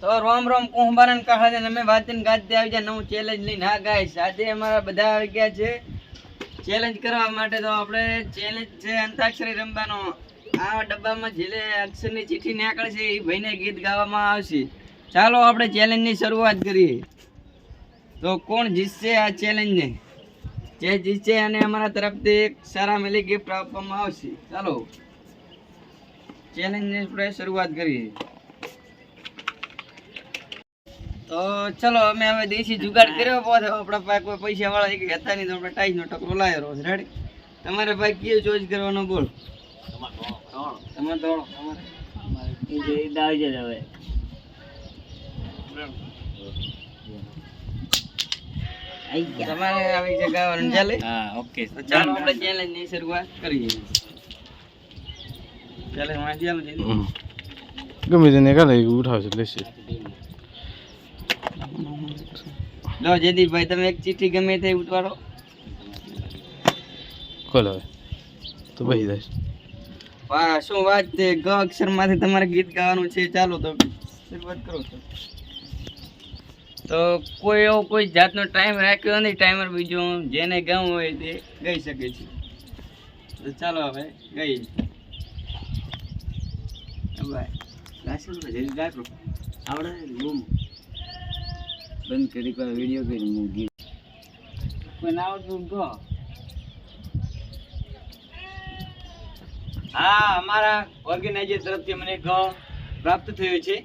તો રોમ રોમ કોહબારન કહા છે અમે વાતન ગાતે આવી જાય નવું ચેલેન્જ લઈને. હા ગાઈસ, આજે અમારા બધા આવી ગયા છે ચેલેન્જ કરવા માટે. તો આપણે ચેલેન્જ છે અંતાક્ષરી રમવાનો. આ ડબ્બામાં જેલે અક્ષરની ચિઠ્ઠી નીકળે છે એ ભાઈને ગીત ગાવામાં આવશે. ચાલો આપણે ચેલેન્જની શરૂઆત કરીએ. તો કોણ જીતશે આ ચેલેન્જને? જે જીતશે અને અમારા તરફથી એક સારા મિલી ગિફ્ટ આપવામાં આવશે. ચાલો ચેલેન્જની આપણે શરૂઆત કરીએ. તો ચલો અમે હવે દેશી જુગાડ કર્યો પોતે. આપણા પાસે કોઈ પૈસા વાળા એક હતા નહીં તો આપણે ટાઈસ નો ટકરો લાવ્યો રોજ. રેડી? તમારે ભાઈ કયો ચોઈસ કરવાનો બોલ. તમારે દોડો તમારે આવી જગ્યા ચાલે. હા ઓકે, તો ચાલો આપણે ચેલેન્જ ની શરૂઆત કરીએ. ચાલે વાંચી આલો ગમે તેને કાલે ઉઠાવશે લેશે. લો જયદીપભાઈ, તમે એક ચિઠ્ઠી ગમે તે ઉતારો. ખોલ હવે તો બહી જાય. વાહ, શું વાત છે. ગ અક્ષર માંથી તમારે ગીત ગાવાનું છે. ચાલો તો શરૂઆત કરો. તો કોઈ એવો કોઈ જાતનો ટાઈમ રાખ્યો નથી. ટાઈમર બીજો જેને ગાવું હોય તે ગાઈ શકે છે. તો ચાલો હવે ગઈ આવડે બૂમ બંધ કરી વિડીયો કરી હું ગીત કોઈ ના આવડતું કહો. હા, અમારા ઓર્ગેનાઇઝર તરફથી મને ગ પ્રાપ્ત થયો છે.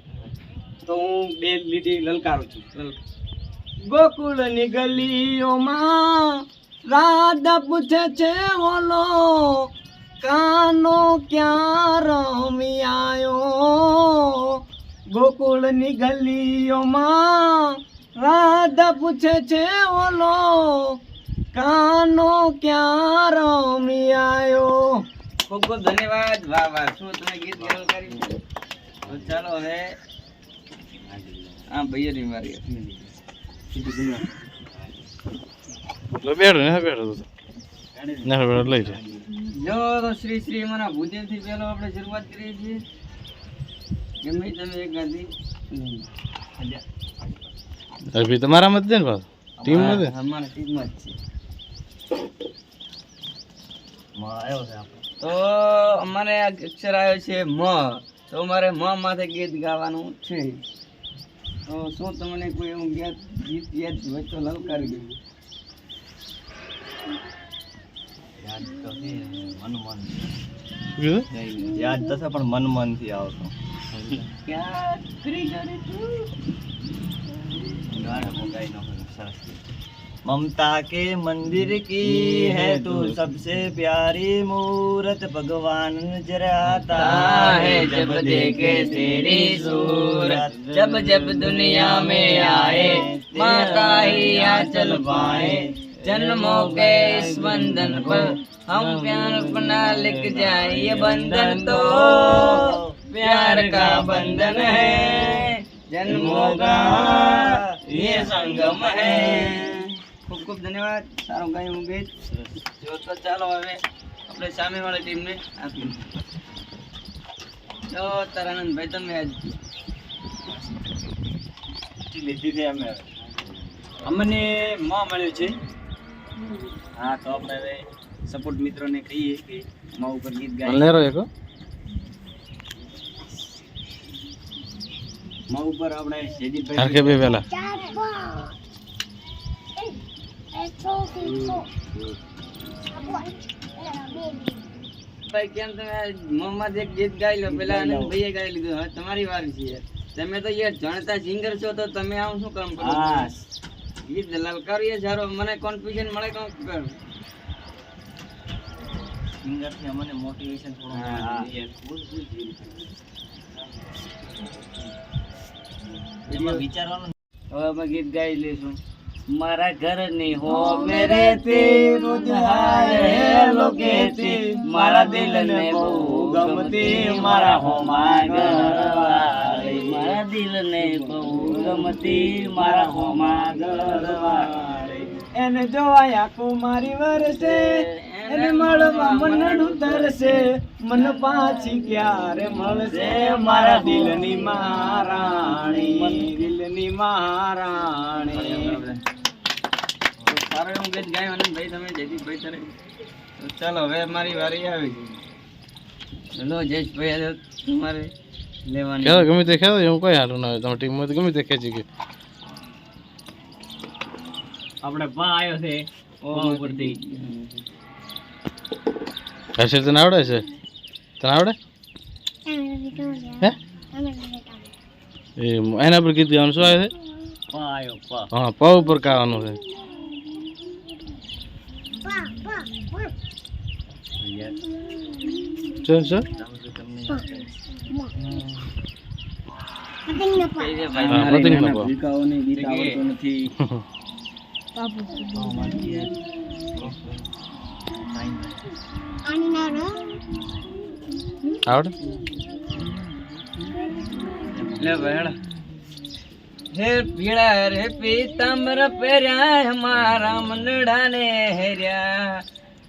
તો હું બે લીટી લલકારું છું. ગોકુળની ગલીઓમાં રાધા પૂછે છે ઓલો કાનો ક્યાં રમી આયો. ગોકુળની ગલીઓમાં રાધા પૂછે છે ઓલો કાનો ક્યાં રમી આયો. ખૂબ ખૂબ ધન્યવાદ. વાહ વાહ, શું તમે ગીત ગાયું કરી. તો ચાલો હવે હા ભૈયાની વારી. બેઠો ને બેઠો તો ના બેઠો લઈ જાય. જો તો શ્રી શ્રી મારા ભૂદેવ થી પહેલો આપણે શરૂઆત કરીએ છીએ. ગમે તમે એક ગાદી અભી તમારા મત દે ને પાછું ટીમ માં દે. અમારા ટીમમાં જ છે. આવ્યો છે તો અમારે આ અક્ષર આવ્યો છે મ. તો અમારે મ માથે ગીત ગાવાનું છે. તો શું તમને કોઈ એવું ગીત યાદ હોય તો લલકારી દેવું. યાદ તો છે પણ મન થી આવતો. ममता के मंदिर की है तू सबसे प्यारी मूरत भगवान नजर आता है जब देखे तेरी सूरत जब जब दुनिया में आए माता ही आंचल पाए जन्मों के इस बंधन पर हम प्यार अपना लिख जाए ये बंधन तो प्यार का बंधन है जन्मों का ये संगम है. ખૂબ ખૂબ ધન્યવાદ. સારું ગાયું ગીત. જો તો ચાલો હવે આપણે સામેવાળી ટીમને આપીએ. જો તરાનંદભાઈ તમે આજ લીધી છે અમે અમને મ મળ્યું છે. હા, તો આપણે હવે સપોર્ટ મિત્રોને કહીએ કે મ ઉપર ગીત ગાય. મ ઉપર આપણે જયદીપભાઈ બે વેલા ભાઈ કેમ તમે મોહમ્મદ એક ગીત ગાઈ લો. પેલા ભાઈએ ગાઈ લીધું. હવે તમારી વાર છે. તમે તો યાર જાણતા સિંગર છો તો તમે આવું શું કામ કરો? ગીત લલકારીએ જારો મને કોન્ફિડન્સ મળે. કોણ સિંગર થી અમને મોટિવેશન થોડું વિચારવાનું. હવે અમે ગીત ગાઈ લઈશું. મારા ઘરની હો મેરે રોજ હેલો કહેતી મારા દિલને બહુ ગમતી મારા હો ઘરવાળી મારા દિલને બહુ ગમતી મારા હો ઘરવાળી એને જોવાયા કુમારી વરસે એને મળવા મનનું તરસે મન પાછી ક્યારે મળશે મારા દિલની મહારાણી મન દેવી મહારાણી સારું એવું ગીત ગાયું અને ભાઈ તમે જયદીપભાઈ તરે ચાલો હવે મારી વારી આવી ચલો જયેશભાઈ તમારે લેવાની ખેલો ગમે તે ખેલો એવું કઈ હારું ના હોય તમારી ટીમમાં ગમે તે ખેંચી ગઈ આપણે પા આવ્યો છે ઉપરથી હર્ષદ તને આવડે છે તને આવડે હે એ એના પર ગીત ગાવાનું શું આવે છે પા આવ્યો પા હા પા ઉપર ગાવાનું છે ચલ ચલ હા પતંગ નો પા ભૂલકાઓને ગીત આવડતું નથી આવડે લે ભાઈ હે પીળા રે પીતાંબર પહેર્યા મારા મનડા ને હેર્યા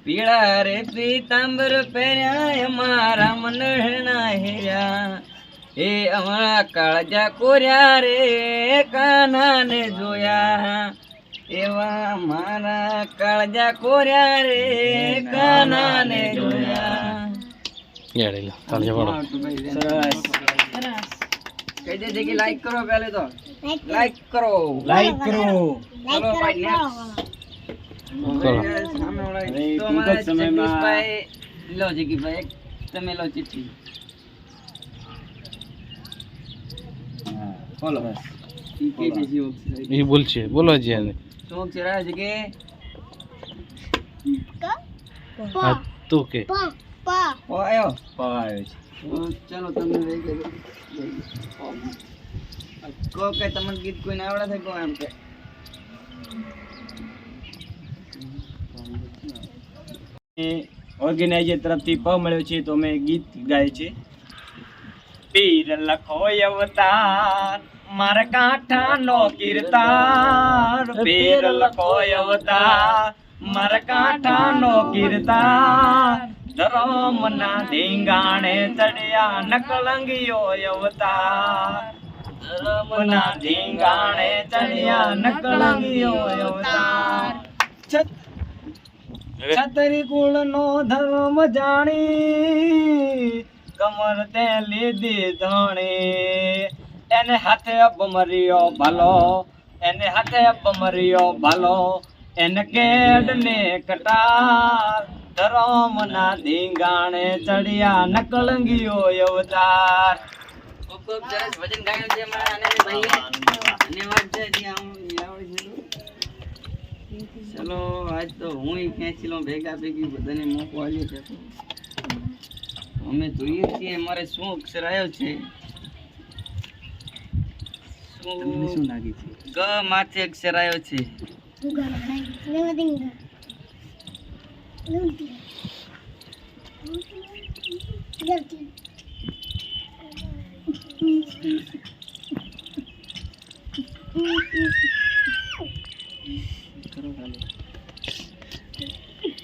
પીળા રે પીતાંબર પહેર્યા મારા મનડા હેર્યા એ અમારા કાળજા કોર્યા રે કાના ને જોયા એવા મારા કાળજા કોર્યા રે કાના ને જોયા યાડેલા તાળી પાડો સરસ કહી દેજે કે લાઈક કરો પહેલે તો લાઈક કરો કરો. ચલો ભાઈ નેક્સ્ટ સામે વાળા તો અમારા જગદીશભાઈ લો જગીભાઈ તમે લો ચિઠ્ઠી બોલો એ બોલ છે બોલો જી આને શું છે રાજ કે હા તું કે આયો ચાલો તમને લઈ ગયો કો કે તમને ગીત કોઈને આવડે છે કો એમ કે ઓર્ગેનાઇઝર તરફથી પ મળ્યો છે તો અમે ગીત ગાય છે પીર લખો અવતાર મારા કાંઠાનો કીર્તાર પીર લખો અવતાર મારા કાંઠાનો કીર્તાર ધર્મના ધીંગાણે ચડ્યા નકલંગીઓ અવતાર ધર્મના ધીંગાણે ચડ્યા નકલંગીઓ અવતાર છતરી કુળ નો ધર્મ જાણી કમર તે લીધી ધણી એને હાથે બમરિયો ભાલો એને હાથે બમરિયો ભાલો એને કેડ ને કટાર ધર્મના ધીંગાણે ચડ્યા નકલંગીઓ અવતાર ખૂબ ખૂબ સરસ ભજન ગાયું છે મારા અને ભાઈએ ધન્યવાદ છે જે આમ આવડી છે ચલો આજ તો હું ખેંચી લઉં ભેગા ભેગી બધાને મોકો આવ્યો છે અમે જોઈએ છીએ અમારે શું અક્ષર આવ્યો છે શું લાગે છે ગ માથે અક્ષર આવ્યો છે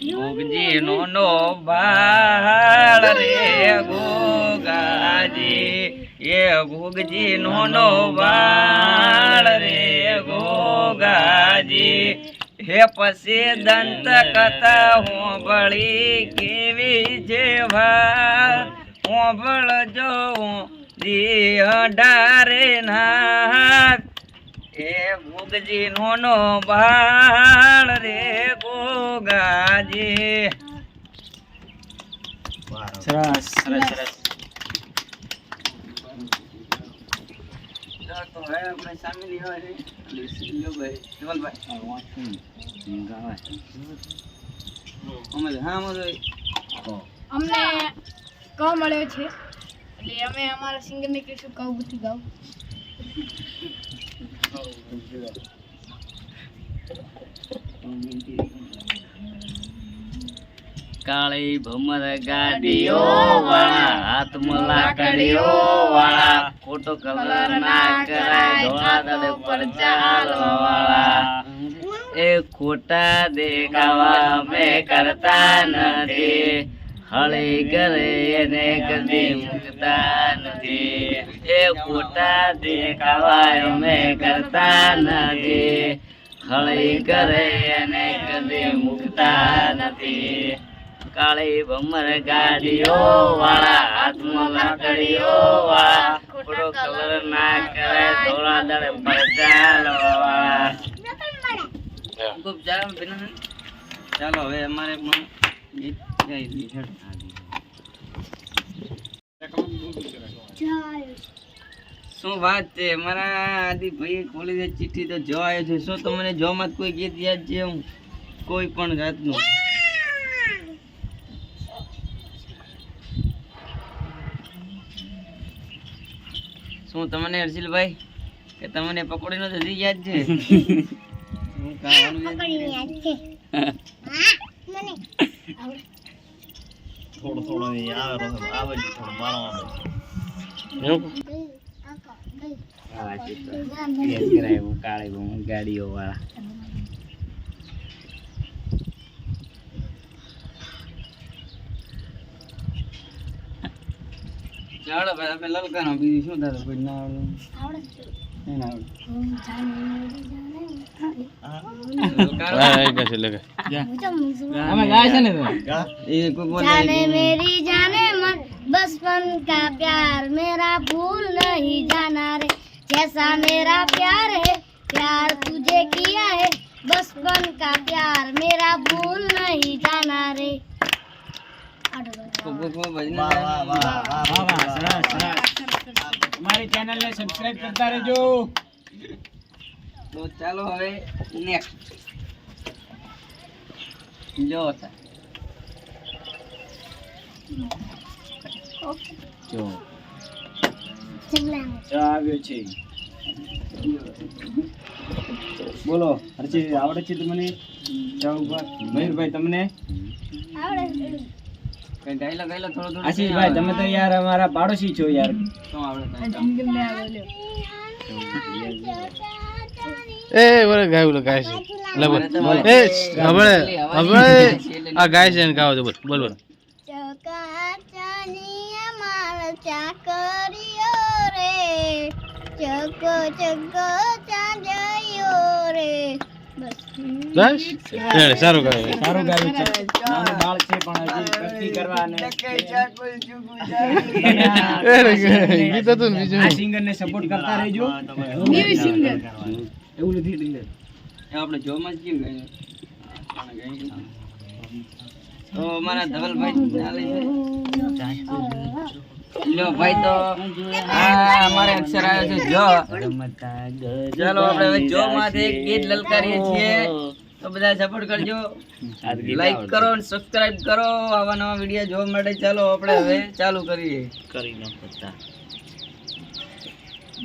ગોગજી નો બાળ રે ગોગાજી એ ગોગજી નો બાળ રે ગોગાજી હે પછી દંત કથા હોંભળી કેવી છે ભાર હોંભળજો જી અઢારે નાથ એ ગોગજી નો બાળ રે ગોગાજી સરસ સરસ સરસ તો હવે આપણે સામેલી હોય રે ભાઈ જમલભાઈ હા અમને ક મળ્યો છે એટલે અમે અમારા સિંગરને કહીશું કહું બુદ્ધિ ગાવ કાળી ભમર ગાડીઓ વાળા હાથમાં લાકડીઓ વાળા ખોટો કલર ના કરાય ધોળા દડે પર ચાલવા વાળા એ ખોટા દેખાવા અમે કરતા નથી હળી કરે એને કદી મૂકતા નથી નથી, એ ખોટા દેખાવા અમે કરતા નથી, હળી કરે અને કદી મૂકતા નથી. કાળી ભમર ગાડીઓ વાળા, હાથમાં લાકડીઓ વાળા, ખોટો કલર ના કરે, ધોળા દળે પડચાલો વાળા. ખૂબ સારું બેન. ચાલો હવે અમારે પણ ગીત ગાઈ દઈએ. શું વાત છે, મારા આદિભાઈ ખોલી દે ચિઠ્ઠી તો જો આવ્યો છે. શું તમને જોમાં કોઈ ગીત યાદ છે? હું કોઈ પણ જાતનું શું તમને હર્ષિલભાઈ કે તમને પકોડી નો હજી યાદ છે? શું ખાવાનું યાદ છે? થોડો થોડો આવે આવે છે, થોડો મારો આવે કાળી ગાડીઓ વાળા. ચાલો ભાઈ આપણે લલકાનો બીજું શું થાય? કોઈ ના આવડે? નહીં આવડે. અમે ગાય છે ને તો એ કોઈ બોલે जाने मेरी जाने मन बचपन का प्यार मेरा भूल नहीं जाना रे जैसा मेरा प्यार है प्यार तुझे किया है बचपन का प्यार मेरा भूल नहीं जाना रे અમારી ચેનલ ને સબસ્ક્રાઇબ કરતા રહેજો. તો ચાલો હવે નેક્સ્ટ જો હતા જો આવ્યો છે. બોલો હર્ષિત, આવડે છે તમને? મયુરભાઈ તમને કઈ ડાયલોગ ગાયલો થોડો થોડો? આશીષભાઈ તમે તો યાર અમારા પાડોશી છો યાર. શું આવડે? એ બોલે ગાય બોલે ગાય છે લે બોલ એ હવે આ ગાય છે ને ગાવ દે બોલ બોલ બોલ ચકાચનિયા માર ચાકરિયો રે ચકો ચકો ચાંદયો રે બસ સારું ગાય સારું ગાયું છે. નાનું બાળ છે પણ હજી ભક્તિ કરવા અને ગીત હતું ને બીજું આ સિંગર ને સપોર્ટ કરતા રહેજો. ન્યુ સિંગર એવું નથી આપણે જોમાં જ કેમ તો અમારા ધવલભાઈ ચાલે છે. લ્યો ભાઈ તો આ અમારે અક્ષર આવ્યો છે જો. ચાલો આપણે હવે જો માંથી એક ગીત લલકારીએ છીએ તો બધા સપોર્ટ કરજો, લાઈક કરો અને સબસ્ક્રાઇબ કરો આવા નવા વિડીયો જોવા માટે. ચાલો આપણે હવે ચાલુ કરીએ. કરી નાખતા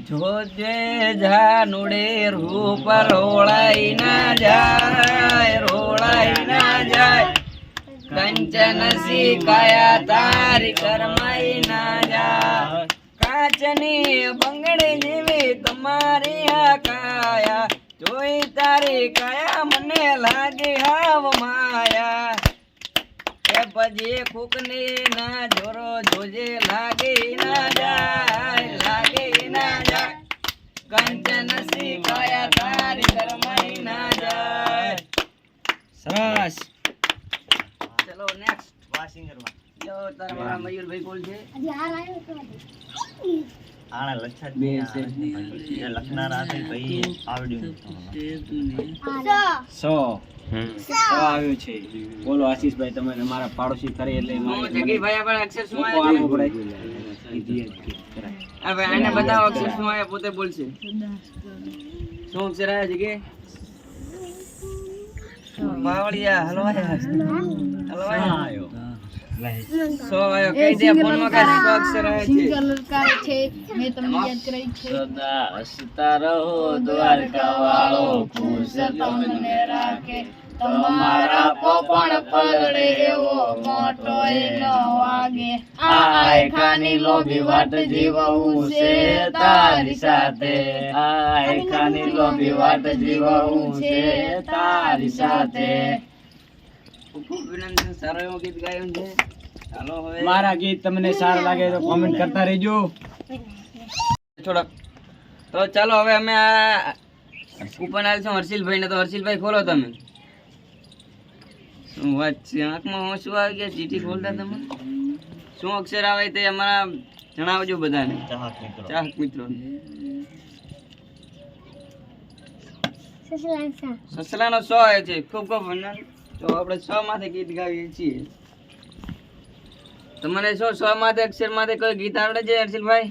જોજે જાનુડે રૂપ રોળાઈ ના જાય, રોળાઈ ના જાય, કંચન સી કાયા તારી કરમાઈ ના જાય, કાચની બંગડી જેવી તમારી આ કાયા, જોઈ તારી કાયા મને લાગે હાવ માયા, એ પછી કુકની ના જોરો જોજે લાગી ના જાય, લાગી ના જાય, કંચન સી કાયા તારી કરમાઈ ના જાય. સરસ. ચલો નેક્સ્ટ વા સિંગર માં જો તારા મારા મયુરભાઈ કોલ છે. આણા લક્ષાત બે બે છે. છે લખનારા છે ભાઈ આવડ્યું 100 આવ્યું છે. બોલો આશીષભાઈ તમે અમારા પાડોશી ખરી એટલે જગીભાઈ આપણે અક્ષર શું આવ્યું પડે? હવે આને બતાવો અક્ષર શું આવ્યા, પોતે બોલશે. શું અક્ષર આવ્યા જગી? બાવળિયા હલવાયા હલવાયા 100 આવ્યો. કહી દે ફોનમાં કે 100 અક્ષર આવ્યા છે. સિંગર લલકારે છે મેં તમને યાદ કરાવી છે. સદા હસતા રહો દ્વારકા વાળો, ખુશ તમને રાખે તમારા પોપણ પલળે એવો મોટો ન વાગે, આય ખાની લોભી વાટ જીવવું છે તારી સાથે, આય ખાની લોભી વાટ જીવવું છે તારી સાથે. ખૂબ વિનંતી, સારું એવું ગીત ગાયું છે. ચાલો હવે મારા ગીત તમને સારા લાગે તો કોમેન્ટ કરતા રહેજો. થોડોક તો ચાલો હવે અમે આ કૂપન આલશું હર્ષિલભાઈ ને. તો હર્ષિલભાઈ ખોલો તમે. શું વાત છે, આંખમાં હું શું આવી ગયા? ચીઠી ખોલતા તમે શું અક્ષર આવે તે અમારા જણાવજો બધાને, ચાહક મિત્રો. ચાહક મિત્રો. સસલાનો 100 આવે છે. ખૂબ ખૂબ વંદન. તો આપણે 100 માંથી ગીત ગાવીએ છીએ. તમને 100 માંથી અક્ષર માંથી કોઈ ગીત આવડે છે હર્ષિલભાઈ?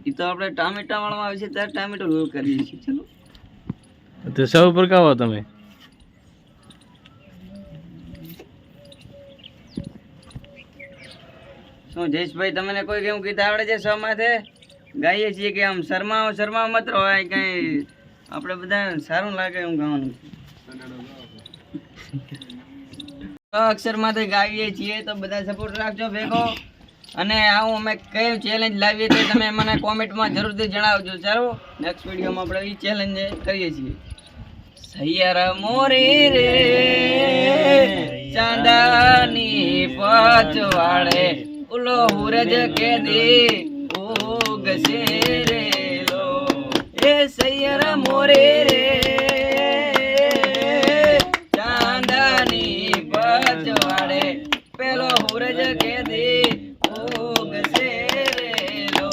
એ તો આપણે ટામેટા વાળવા આવે છે ત્યારે ટામેટો રોલ કરીએ છીએ. ચલો તો સૌ ઉપર કાવો તમે. શું જયેશભાઈ તમને કોઈ કેવું ગીત આવડે છે? 100 માંથી ગાઈએ છીએ કે આમ શરમાવ મત રહો, કઈ આપણે બધા સારું લાગે એવું ગાવાનું છે. 100 અક્ષર માંથી ગાવીએ છીએ તો બધા સપોર્ટ રાખજો ભેગો. અને આવું અમે કયું ચેલેન્જ લાવીએ તે તમે મને કોમેન્ટમાં જરૂરથી જણાવજો. ચાલો નેક્સ્ટ વિડીયોમાં આપણે એ ચેલેન્જ કરીએ છીએ. સૈયર મોરી રે ચાંદાની પચવાડે ઉલો હુરજ કે દી ઉગશે રે લો. એ સૈયર મોરી રે ચાંદાની પચવાડે પેલો હુરજ કે દી ઉગશે રે લો.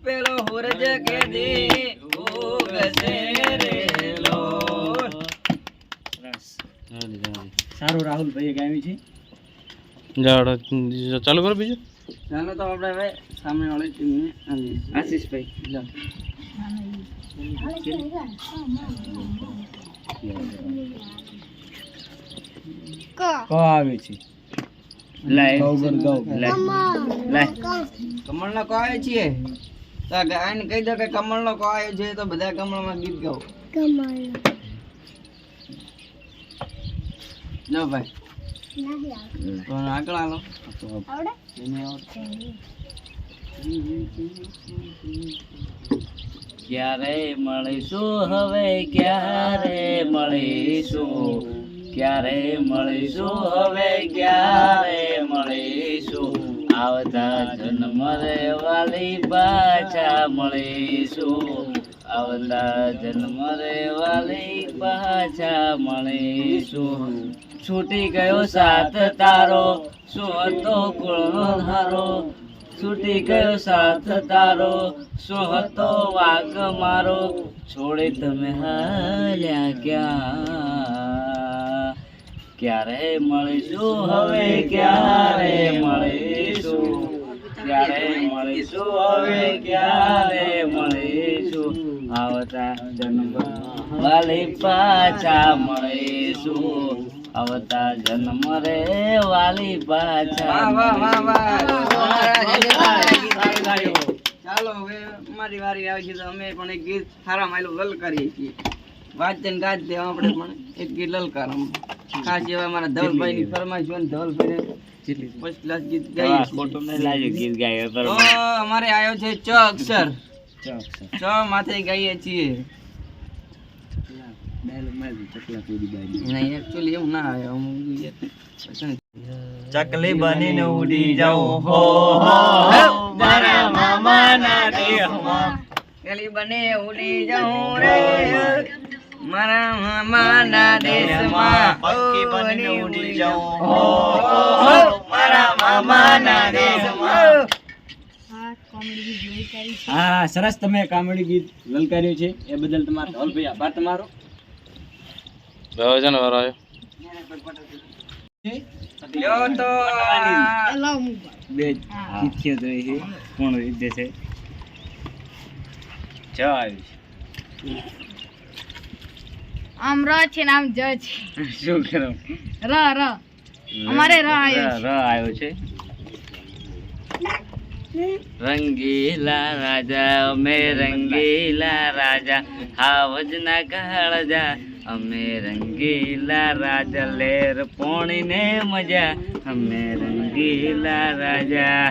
પેલો હુરજ કે દી ઉગશે રે લો. સારું રાહુલભાઈએ ગાવી છે. જાડો ચાલુ કરો બીજું. ચાલો તો આપણે હવે સામે વાળી ટીમને આશીષભાઈ જાઓ. ક આવે છે. કમળનો કો આવે છે તો ગાયને કહી દો કે કમળનો કો આવ્યો છે તો બધા કમળમાં ગીત ગાઓ. જો ભાઈ તો આગળ હાલો. ક્યારે મળીશું હવે, ક્યારે મળીશું, ક્યારે મળીશું હવે, ક્યારે મળીશું. આવતા જન્મ રે વાલી પાછા મળીશું. આવતા જન્મ રે વાલી પાછા મળીશું. છૂટી ગયો સાથ તારો, શું હતો કુળનો ધારો. છૂટી ગયો સાથ તારો, શું હતો વાગ મારો. છોડે તમે હાલ્યા ક્યાં, ક્યારે મળીશું હવે, ક્યારે મળીશું, ક્યારે મળીશું હવે, ક્યારે મળીશું. આવતા જન્મ વાલી પાછા મળીશું. આવતા જન્મ રે વાલી પાછા. ચાલો હવે અમારી વારી આવી છે તો અમે પણ એક ગીત સારા માયલું લલકારીએ છીએ. વાંચન ગાજ દેવા આપણે પણ એક ગીત લલકાર. ખાસ એવા મારા ધવલભાઈ ની ફરમાઈશ હોય ને ધવલભાઈ ફર્સ્ટ ક્લાસ ગીત ગાઈએ. તો અમારે આવ્યો છે ચ અક્ષર. ચ માથે ગાઈએ છીએ. નહીં એકચ્યુઅલી એવું ના આવ્યો. ચકલી બનીને ઉડી જાઉં હો મારા મામાના દેહમાં. ચકલી બને ઉડી જાઉં રે મારા મામાના દેશમાં. પંખી બનીને ઉડી જાઉં હો મારા મામાના દેશમાં. હા સરસ, તમે કોમેડી ગીત લલકાર્યું છે એ બદલ તમારો ધવલભાઈ આભાર તમારો. હવે છે ને વારો આવ્યો. લ્યો તો લાવ હું બે શીખ્યો તો એ કોણ રીતે છે. જ આવ્યું આમ ર છે ને આમ જ છે. છે. શું કરો? ર અમારે ર આવ્યો છે. ર આવ્યો છે. રંગીલા રાજા અમે રંગીલા રાજા, હાવજના કાળજા અમે રંગીલા રાજા. લેર પોણીને મજા અમે રંગીલા રાજા.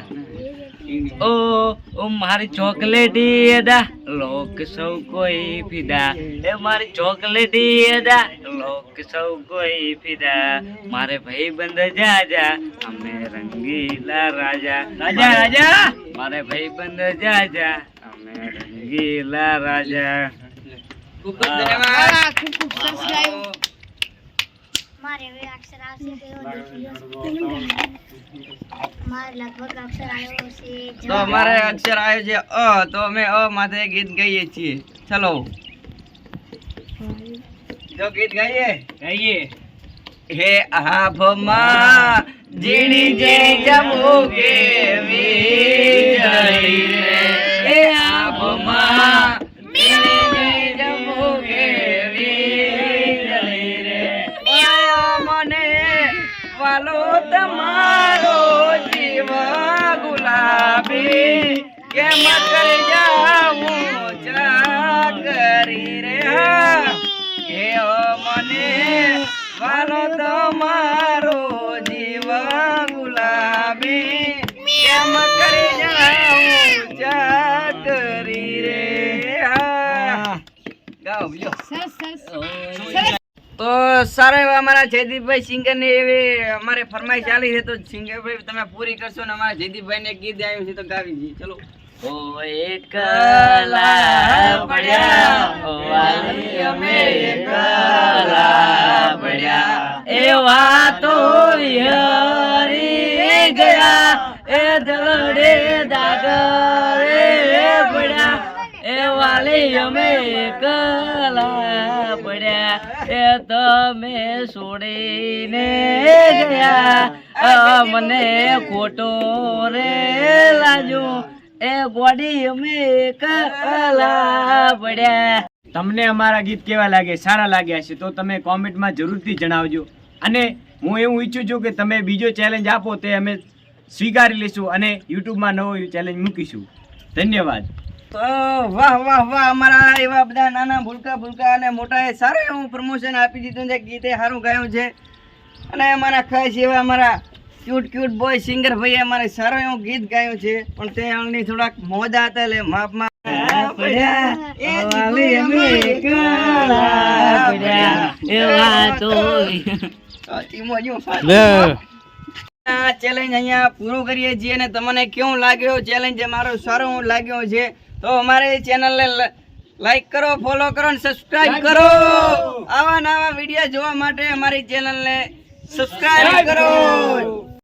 ઓ મારી ચોકલેટી અદા લોક સૌ કોઈ ફિદા. એ મારી ચોકલેટી અદા શોક સૌ કોઈ ફિદા મારે ભાઈ બંધ જાજા અમે રંગીલા રાજા રાજા રાજા મારે ભાઈ બંધ જાજા અમે રંગીલા રાજા ખૂબ ખૂબ ધન્યવાદ ખૂબ ખૂબ સરસ ગાયું. મારે હવે અક્ષર આવશે તો એવો દેખ્યો મારે લગભગ અક્ષર આવ્યો છે તો અમારે અક્ષર આવ્યો છે અ તો અમે અ માથે ગીત ગાઈએ છીએ ચલો જો ગીત ગાઈએ હે આભમાં જીણી જે જમોગે વીજળી રે હે આભમાં જીણી જે જમોગે વીજળી રે આયા મને વાલો તમારો જીવ ગુલાબી કેમ કરી જાઉં ચાકરી રે હે મને વાલો તમારો જીવ ગુલાબી કેમ કરી જાઉં ચાકરી રે ગાઓ લ્યો સરસ સરસ તો સારા એવા અમારા જયદીપભાઈ સિંગર ની એવી અમારે ફરમાઈશ ચાલી છે તો સિંગરભાઈ તમે પૂરી કરશો ને અમારા જયદીપભાઈ ને ગીત આવ્યું છે તો ગાવી દઈએ ચલો ઓ એકલા પડ્યા ઓ વાલી અમે એકલા પડ્યા એવા તો વિહરી ગયા એ દલડે દાગરે પડ્યા એ વાલી અમે એકલા પડ્યા એ તમે છોડીને ગયા મને ખોટો રે લાજો એ ગોડી અમે એકલા પડ્યા. તમને અમારા ગીત કેવા લાગે, સારા લાગ્યા છે તો તમે કોમેન્ટમાં જરૂરથી જણાવજો. અને હું એવું ઈચ્છું છું કે તમે બીજો ચેલેન્જ આપો તે અમે સ્વીકારી લઈશું અને યુટ્યુબમાં નવો ચેલેન્જ મૂકીશું. ધન્યવાદ. તો વાહ વાહ વાહ અમારા એવા બધા નાના ભૂલકા અને મોટા એ સારું એવું પ્રમોશન આપી દીધું છે ગીતે સારું ગાયું છે અને અમારા ખાસ એવા અમારા ક્યુટ બોય સિંગર ભાઈ અમારે સારું એવું ગીત ગાયું છે પણ તે અમને થોડાક મોડા હતા એટલે માપમાં પડ્યા એ વાલી અમે એકલા પડ્યા એવા તો લે આ ચેલેન્જ અહીંયા પૂરું કરીએ છીએ અને તમને કેવું લાગ્યો ચેલેન્જ મારો સારો લાગ્યો છે તો અમારી ચેનલને લાઈક કરો, ફોલો કરો અને સબસ્ક્રાઇબ કરો. આવા નવા વિડીયો જોવા માટે અમારી ચેનલને સબસ્ક્રાઇબ કરો.